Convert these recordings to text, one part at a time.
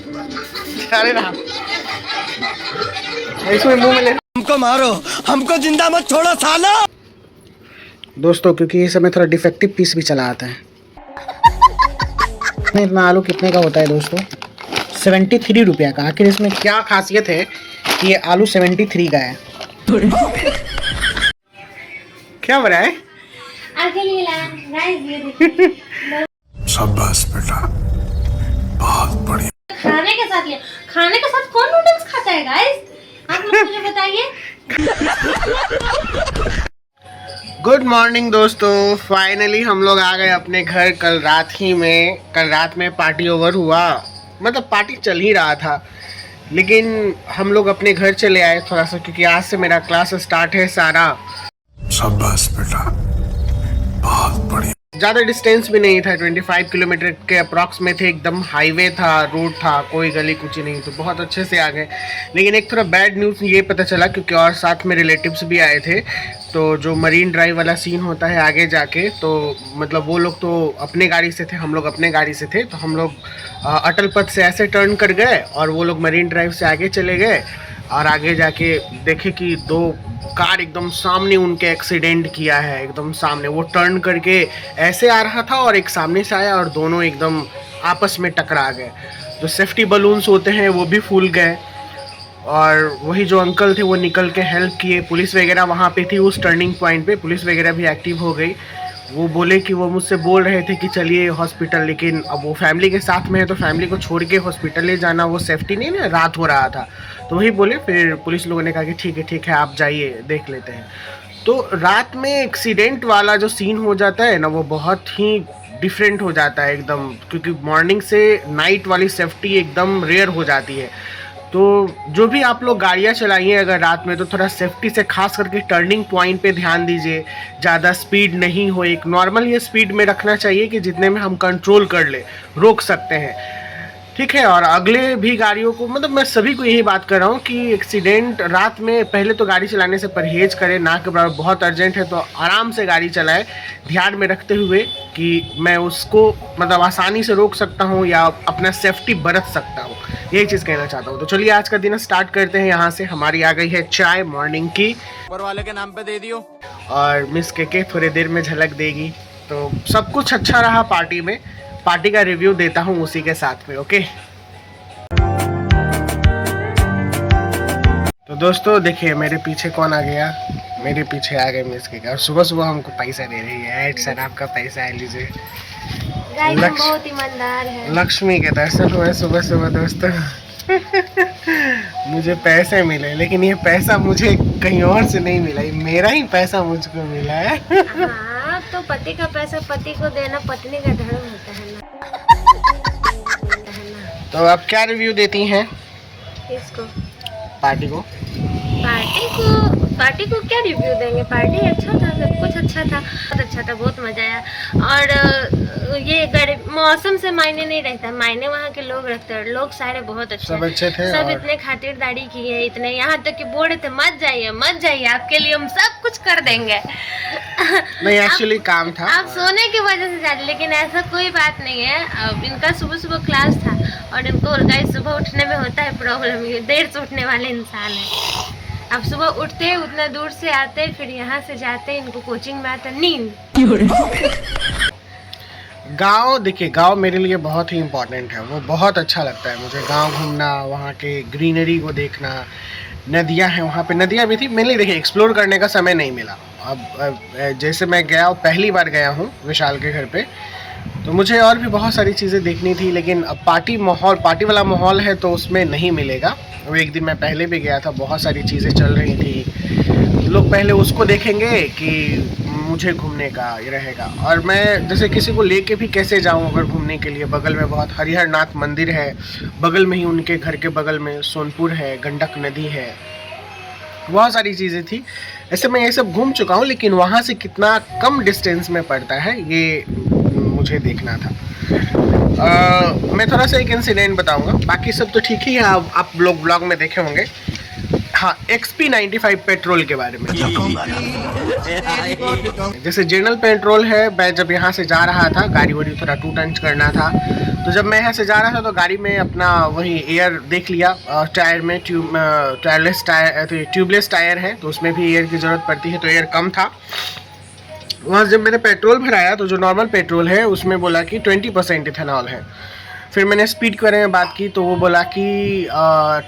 अरे राम, इसमें मुंह में ले। हमको मारो, हमको जिंदा मत छोड़ो साला। दोस्तों क्योंकि ये समय थोड़ा डिफेक्टिव पीस भी चला आता है। इतना आलू कितने का होता है दोस्तों? 73 रुपया का। आखिर इसमें क्या खासियत है कि ये आलू 73 का है? क्या बना है? शाबाश बेटा, बहुत बढ़िया। खाने के साथ कौन नूडल्स खाता है गाइस? आप लोग मुझे बताइए। गुड मॉर्निंग दोस्तों, फाइनली हम लोग आ गए अपने घर। कल रात में पार्टी ओवर हुआ, मतलब पार्टी चल ही रहा था, लेकिन हम लोग अपने घर चले आए थोड़ा सा, क्योंकि आज से मेरा क्लास स्टार्ट है सारा। शाबाश बेटा, बहुत बढ़िया। ज़्यादा डिस्टेंस भी नहीं था, 25 किलोमीटर के अप्रॉक्स में थे, एकदम हाईवे था, रोड था, कोई गली कुची नहीं, तो बहुत अच्छे से आ गए। लेकिन एक थोड़ा बैड न्यूज़ ये पता चला, क्योंकि और साथ में रिलेटिव्स भी आए थे। तो जो मरीन ड्राइव वाला सीन होता है आगे जाके, तो मतलब वो लोग तो अपने गाड़ी से थे, हम लोग अपने गाड़ी से थे, तो हम लोग अटल पथ से ऐसे टर्न कर गए और वो लोग मरीन ड्राइव से आगे चले गए। और आगे जाके देखे कि 2 कार एकदम सामने उनके एक्सीडेंट किया है, एकदम सामने। वो टर्न करके ऐसे आ रहा था और एक सामने से आया और दोनों एकदम आपस में टकरा गए। जो सेफ्टी बलून्स होते हैं वो भी फूल गए, और वही जो अंकल थे वो निकल के हेल्प किए। पुलिस वगैरह वहाँ पे थी उस टर्निंग पॉइंट पे, पुलिस वगैरह भी एक्टिव हो गई। वो बोले कि वो मुझसे बोल रहे थे कि चलिए हॉस्पिटल, लेकिन अब वो फैमिली के साथ में है तो फैमिली को छोड़ के हॉस्पिटल ले जाना वो सेफ्टी नहीं ना, रात हो रहा था। तो वही बोले, फिर पुलिस लोगों ने कहा कि ठीक है आप जाइए, देख लेते हैं। तो रात में एक्सीडेंट वाला जो सीन हो जाता है ना, वो बहुत ही डिफरेंट हो जाता है एकदम, क्योंकि मॉर्निंग से नाइट वाली सेफ्टी एकदम रेयर हो जाती है। तो जो भी आप लोग गाड़ियाँ चलाइए अगर रात में, तो थोड़ा सेफ्टी से, खास करके टर्निंग पॉइंट पे ध्यान दीजिए। ज़्यादा स्पीड नहीं हो, एक नॉर्मल ये स्पीड में रखना चाहिए कि जितने में हम कंट्रोल कर ले, रोक सकते हैं, ठीक है। और अगले भी गाड़ियों को, मतलब मैं सभी को यही बात कर रहा हूँ कि एक्सीडेंट रात में पहले तो गाड़ी चलाने से परहेज करें, ना के बराबर। बहुत अर्जेंट है तो आराम से गाड़ी चलाएं, ध्यान में रखते हुए कि मैं उसको मतलब आसानी से रोक सकता हूँ या अपना सेफ्टी बरत सकता हूँ, यही चीज़ कहना चाहता हूँ। तो चलिए आज का दिन स्टार्ट करते हैं यहाँ से। हमारी आ गई है चाय मॉर्निंग की, ऊपर वाले के नाम पे दे दियो। और मिस के थोड़ी देर में झलक देगी। तो सब कुछ अच्छा रहा पार्टी में, पार्टी का रिव्यू देता हूँ उसी के साथ में, ओके। तो दोस्तों देखिए मेरे पीछे कौन आ गया, मेरे पीछे आ गए मिस के, और सुबह सुबह हमको पैसा दे रही है। सर आपका पैसा है, लीजिए। बहुत ईमानदार है। लक्ष्मी के दर्शन हुए सुबह सुबह दोस्तों। मुझे पैसे मिले, लेकिन ये पैसा मुझे कहीं और से नहीं मिला, ये मेरा ही पैसा मुझको मिला है। हाँ, तो पति का पैसा पति को देना पत्नी का धर्म होता है ना। तो आप क्या रिव्यू देती हैं इसको, पार्टी को? पार्टी को क्या रिव्यू देंगे? पार्टी अच्छा था, सब कुछ अच्छा था, बहुत अच्छा था, बहुत मजा आया। और ये मौसम से मायने नहीं रहता, मायने वहाँ के लोग रखते हैं। लोग सारे बहुत अच्छे सब अच्छे थे, सब इतने खातिरदारी की है, इतने यहाँ तक कि बोल रहे थे मत जाइए, आपके लिए हम सब कुछ कर देंगे। नहीं एक्चुअली काम था, आप सोने की वजह से जाते, लेकिन ऐसा कोई बात नहीं है। अब इनका सुबह सुबह क्लास था और इनको गाइस सुबह उठने में होता है प्रॉब्लम, ये देर से उठने वाले इंसान है। अब सुबह उठते उतना दूर से आते, फिर यहाँ से जाते, इनको कोचिंग में आता नींद। गांव देखिए, गांव मेरे लिए बहुत ही इम्पोर्टेंट है, वो बहुत अच्छा लगता है मुझे गांव घूमना, वहाँ के ग्रीनरी को देखना। नदियाँ हैं वहाँ पे, नदियाँ भी थी, मेनली देखिए एक्सप्लोर करने का समय नहीं मिला। अब जैसे मैं गया, पहली बार गया हूँ विशाल के घर पे, तो मुझे और भी बहुत सारी चीज़ें देखनी थी, लेकिन अब पार्टी वाला माहौल है तो उसमें नहीं मिलेगा। वो एक दिन मैं पहले भी गया था, बहुत सारी चीज़ें चल रही थी, लोग पहले उसको देखेंगे कि मुझे घूमने का ये रहेगा। और मैं जैसे किसी को लेके भी कैसे जाऊं अगर घूमने के लिए? बगल में बहुत हरिहर नाथ मंदिर है, बगल में ही उनके घर के बगल में सोनपुर है, गंडक नदी है, बहुत सारी चीज़ें थी। ऐसे मैं ये सब घूम चुका हूँ, लेकिन वहाँ से कितना कम डिस्टेंस में पड़ता है ये मुझे देखना था। मैं थोड़ा सा एक इंसिडेंट बताऊंगा, बाकी सब तो ठीक ही है, आप लोग ब्लॉग में देखे होंगे। हाँ, XP95 पेट्रोल के बारे में। जैसे जनरल पेट्रोल है, मैं जब यहाँ से जा रहा था, गाड़ी वाड़ी थोड़ा टू टंच करना था, तो जब मैं यहाँ से जा रहा था तो गाड़ी में अपना वही एयर देख लिया, टायर में ट्यूबलेस टायर है तो उसमें भी एयर की ज़रूरत पड़ती है, तो एयर कम था। वहाँ जब मैंने पेट्रोल भराया तो जो नॉर्मल पेट्रोल है उसमें बोला कि 20% इथेनॉल है। फिर मैंने स्पीड के बारे में बात की तो वो बोला कि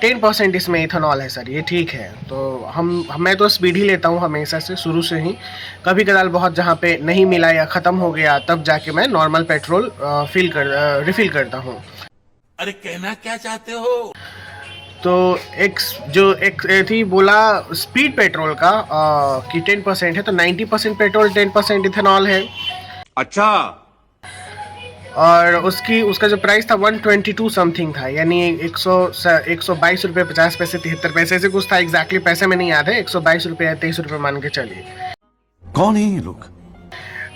10% इसमें इथेनॉल है सर, ये ठीक है। तो मैं तो स्पीड ही लेता हूँ हमेशा से, शुरू से ही। कभी कदाल बहुत जहाँ पे नहीं मिला या ख़त्म हो गया तब जाके मैं नॉर्मल पेट्रोल रिफ़िल करता हूँ। अरे कहना क्या चाहते हो? तो एक थी बोला स्पीड पेट्रोल का कि 10% है, तो 90% पेट्रोल 10% इथेनॉल है। अच्छा। और उसका जो प्राइस था 122 समथिंग था, यानी 122 रुपये 50 पैसे 73 पैसे ऐसे कुछ था। एग्जैक्टली पैसे में नहीं याद है, 122 रुपये या 23 रुपये मान के चलिए। कौन है ये लोग?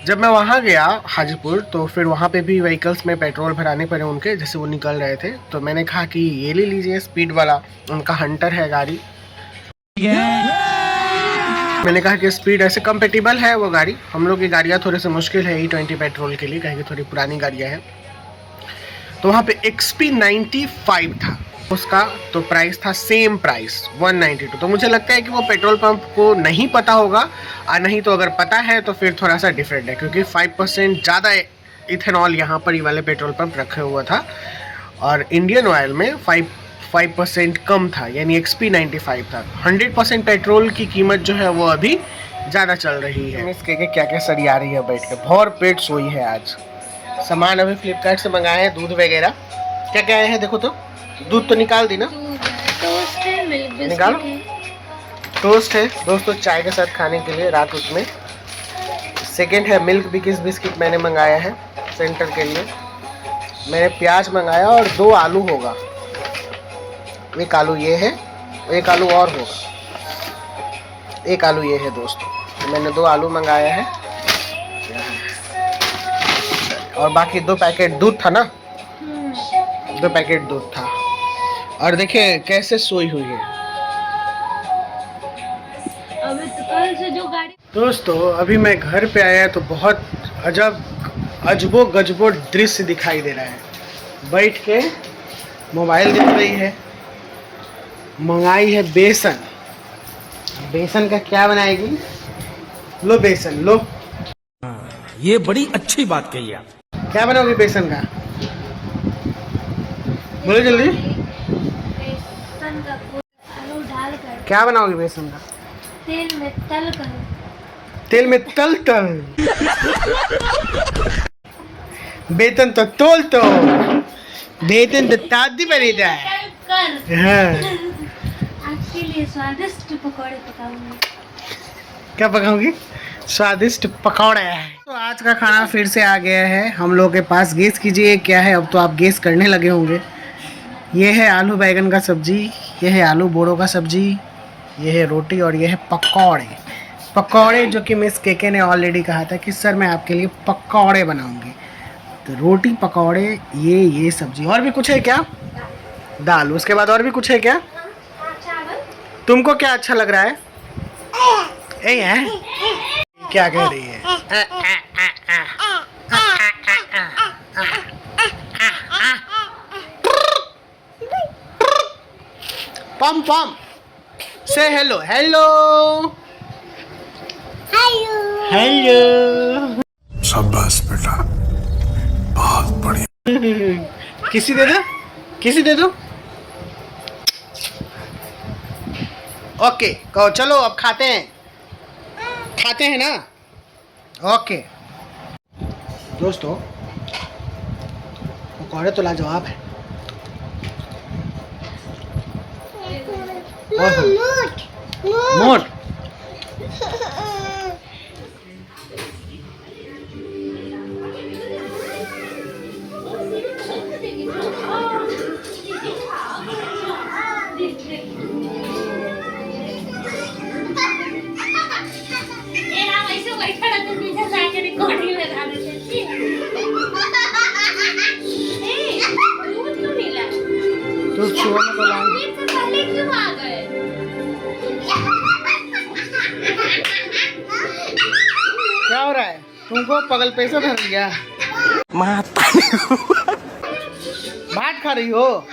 जब मैं वहाँ गया हाजीपुर तो फिर वहाँ पे भी व्हीकल्स में पेट्रोल भराने पड़े उनके, जैसे वो निकल रहे थे। तो मैंने कहा कि ये ले लीजिए स्पीड वाला, उनका हंटर है गाड़ी। मैंने कहा कि स्पीड ऐसे कंपेटिबल है वो गाड़ी, हम लोग की गाड़ियाँ थोड़े से मुश्किल है E20 पेट्रोल के लिए, कहीं थोड़ी पुरानी गाड़ियाँ हैं। तो वहाँ पे XP95 था उसका, तो प्राइस था सेम प्राइस 192। तो मुझे लगता है कि वो पेट्रोल पंप को नहीं पता होगा, और नहीं तो अगर पता है तो फिर थोड़ा सा डिफरेंट है, क्योंकि 5% ज़्यादा इथेनॉल यहाँ पर ये वाले पेट्रोल पंप रखे हुआ था, और इंडियन ऑयल में 5% कम था, यानी XP95 था। 100% पेट्रोल की कीमत जो है वो अभी ज़्यादा चल रही है। इसके क्या क्या सरिया रही है बैठ के, भौर पेट सोई है आज। सामान अभी फ्लिपकार्ट से मंगाए हैं, दूध वगैरह क्या क्या आए हैं देखो तो। दूध तो निकाल दी ना, टोस्ट है, मिल्क बिस्किट निकालो। है। टोस्ट है दोस्तों चाय के साथ खाने के लिए रात में। सेकंड है मिल्क बिस्किट मैंने मंगाया है सेंटर के लिए। मैंने प्याज मंगाया और 2 आलू होगा, एक आलू ये है, एक आलू और होगा, एक आलू ये है दोस्तों। तो मैंने 2 आलू मंगाया है, और बाकी 2 पैकेट दूध था ना, 2 पैकेट दूध था। और देखिए कैसे सोई हुई है अभी तो कल से जो गाड़ी। दोस्तों अभी मैं घर पे आया तो बहुत अजबो गजबो दृश्य दिखाई दे रहा है। बैठ के मोबाइल देख रही है, मंगाई है बेसन। बेसन का क्या बनाएगी? लो बेसन लो। ये बड़ी अच्छी बात कही आप। क्या बनाओगी बेसन का? बोलो जल्दी। बेसन का आलू डालकर क्या बनाओगी बेसन का? तेल में तल कर। तेल में तल बेतन तो तोल तो, बेतन तो तादी बनी जाए। हाँ। आपके लिए स्वादिष्ट पकौड़े पकाऊंगी। क्या पकाऊंगी? स्वादिष्ट पकौड़े। तो आज का खाना फिर से आ गया है हम लोग के पास। गेस कीजिए क्या है, अब तो आप गेस करने लगे होंगे। ये है आलू बैगन का सब्जी, ये है आलू बोड़ो का सब्जी, ये है रोटी, और ये है पकौड़े। पकौड़े जो कि मिस केके ने ऑलरेडी कहा था कि सर मैं आपके लिए पकौड़े बनाऊंगी। तो रोटी पकौड़े ये सब्जी। और भी कुछ है क्या? दाल। उसके बाद और भी कुछ है क्या? तुमको क्या अच्छा लग रहा है? क्या कह रही है? पम पम से हेलो हेलो हेलो। शाबाश बेटा, बहुत बढ़िया। किसी दे दो, किसी दे दो। ओके कहो चलो अब खाते हैं ना। ओके दोस्तों पकौड़े तो लाजवाब है। मोट तो सुबह में तो लाए। पहले क्यों आ गए? क्या हो रहा है तुमको? पगल पैसा धर लिया? भात खा रही हो?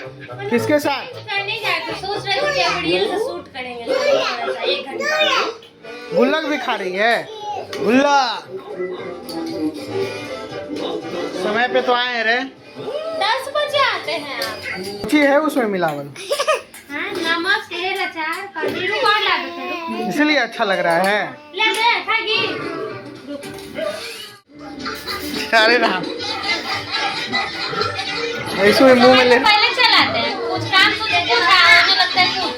किसके साथ? नहीं जाते, सोच रहे थे कैबरियल से शूट करेंगे थोड़ा सा 1 घंटा। गुल्लक भी खा रही है? गुल्लक समय पे तो आए रे। 10 बजे आते हैं आप। कुछ है उसमें मिलावल? हाँ, नमक, तेल, अचार, पनीर और ला देते हैं। इसलिए अच्छा लग रहा है। ले दे, खागी। अरे राम, ऐसे में मुंह में ले। पहले चलाते हैं कुछ काम तो देखो मुझे लगता है क्यों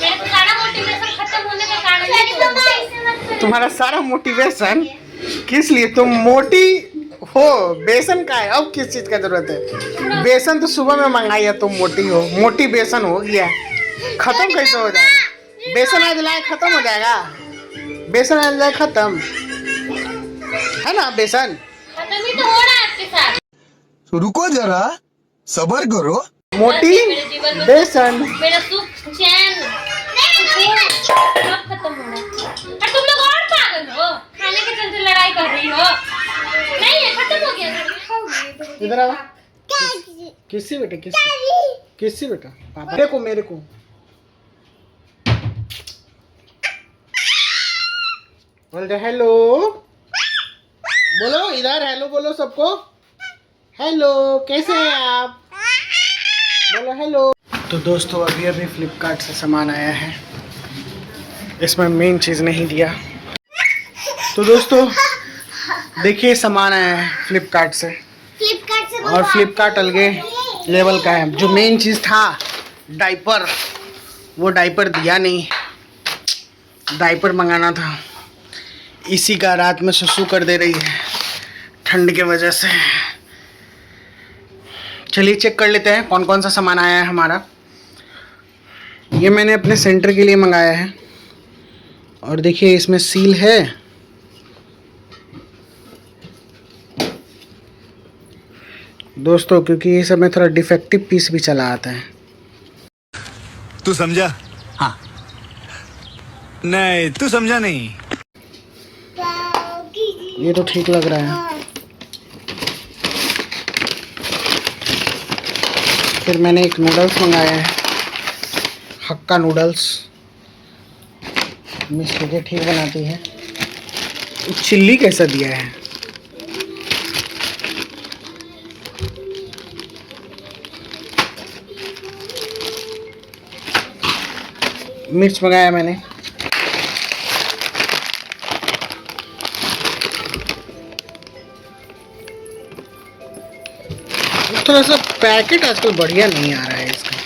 मेरे तो सारा मोटिवेशन खत्म होने का कारण है। तुम्हारा सारा मोटिवेशन किस लिए? तुम मोटी हो, बेसन का है, अब किस चीज का जरूरत है? बेसन तो सुबह में मंगाई है, तुम मोटी हो। मोटी बेसन हो गया, खत्म कैसे हो जाएगा? बेसन आज लाए खत्म हो जाएगा? बेसन आज लाए खत्म है ना? बेसन खत्म ही तो हो रहा है आपके साथ। तो रुको जरा, सबर करो। मोटी मेरे जीवन में बेसन। मेरा सुख चैन सब खत्म हो रहा है। और तुम लोग और पागल हो, खाने के चलते लड़ाई कर रही हो। नहीं है, खत्म हो गया। इधर आओ। किससे बेटा? किससे बेटा? पापा मेरे को बोल दे हेलो। बोलो इधर हेलो बोलो सबको। हेलो, कैसे हैं आप? बोलो हेलो। तो दोस्तों अभी फ्लिपकार्ट से सामान आया है, इसमें मेन चीज़ नहीं दिया। तो दोस्तों देखिए सामान आया है फ्लिपकार्ट से, और फ्लिपकार्ट अलगे लेवल का है। जो मेन चीज़ था डाइपर, वो डाइपर दिया नहीं। डाइपर मंगाना था, इसी का रात में सुसु कर दे रही है ठंड के वजह से। चलिए चेक कर लेते हैं कौन कौन सा सामान आया है हमारा। ये मैंने अपने सेंटर के लिए मंगाया है, और देखिए इसमें सील है। दोस्तों क्योंकि ये सब में थोड़ा डिफेक्टिव पीस भी चला आता है। तू समझा? हाँ। नहीं, तू समझा नहीं। ये तो ठीक लग रहा है। फिर मैंने एक नूडल्स मंगाया है, हक्का नूडल्स। मिस करके ठीक बनाती है। चिल्ली कैसा दिया है? मिर्च मंगाया मैंने। थोड़ा सा पैकेट आजकल बढ़िया नहीं आ रहा है, इसका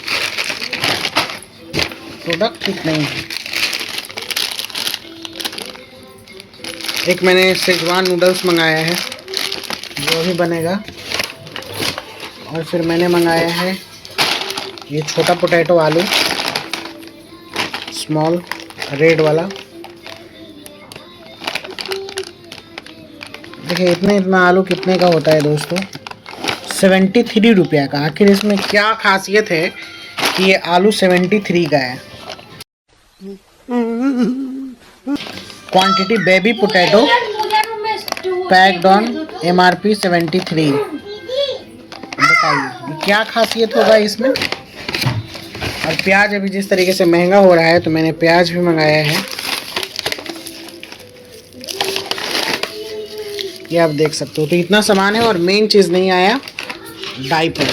प्रोडक्ट ठीक नहीं है। एक मैंने शेजवान नूडल्स मंगाया है, जो भी बनेगा। और फिर मैंने मंगाया है ये छोटा पोटैटो आलू, स्मॉल रेड वाला। देखिए इतना आलू कितने का होता है दोस्तों? 73 रुपया का। आखिर इसमें क्या खासियत है कि ये आलू 73 का है? Quantity baby potato packed on MRP 73। बताइए क्या खासियत होगा इसमें? और प्याज अभी जिस तरीके से महंगा हो रहा है, तो मैंने प्याज भी मंगाया है। ये आप देख सकते हो। तो इतना सामान है, और मेन चीज़ नहीं आया डाइपर।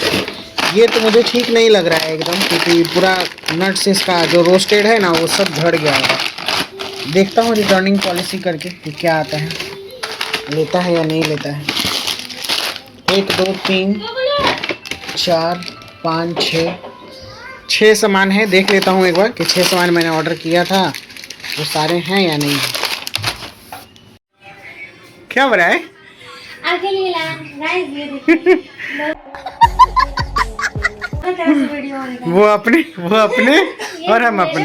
ये तो मुझे ठीक नहीं लग रहा है एकदम, क्योंकि पूरा नट्स इसका जो रोस्टेड है ना, वो सब झड़ गया होगा। देखता हूँ रिटर्निंग पॉलिसी करके कि क्या आता है, लेता है या नहीं लेता है। 1 2 3 4 5 6 सामान है। देख लेता हूँ एक बार कि 6 सामान मैंने ऑर्डर किया था वो सारे हैं या नहीं है। क्या हो रहा है? आगे लिए ला गाइस, ये देखिए वो अपने और हम अपने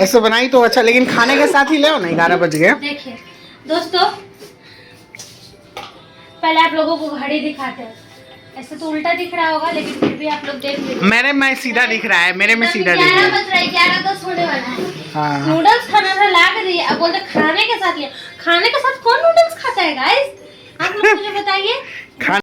ऐसे बनाई तो अच्छा, लेकिन खाने के साथ ही ले ना। 11 बज गए। देखिए दोस्तों, पहले आप लोगों को घड़ी दिखाते हैं। ऐसे तो उल्टा दिख रहा होगा, लेकिन फिर भी आप लोग देख लीजिए। मेरे में सीधा दिख रहा है, मेरे में सीधा दिख रहा है। 11 बज रहा है, 11:10 होने वाला है। हाँ। नूडल्स खाना था, ला के दिए। अब बोलते खाने के साथ लिया। खाने के साथ कौन नूडल्स खाता है गाइस? आप लोग मुझे बताइए।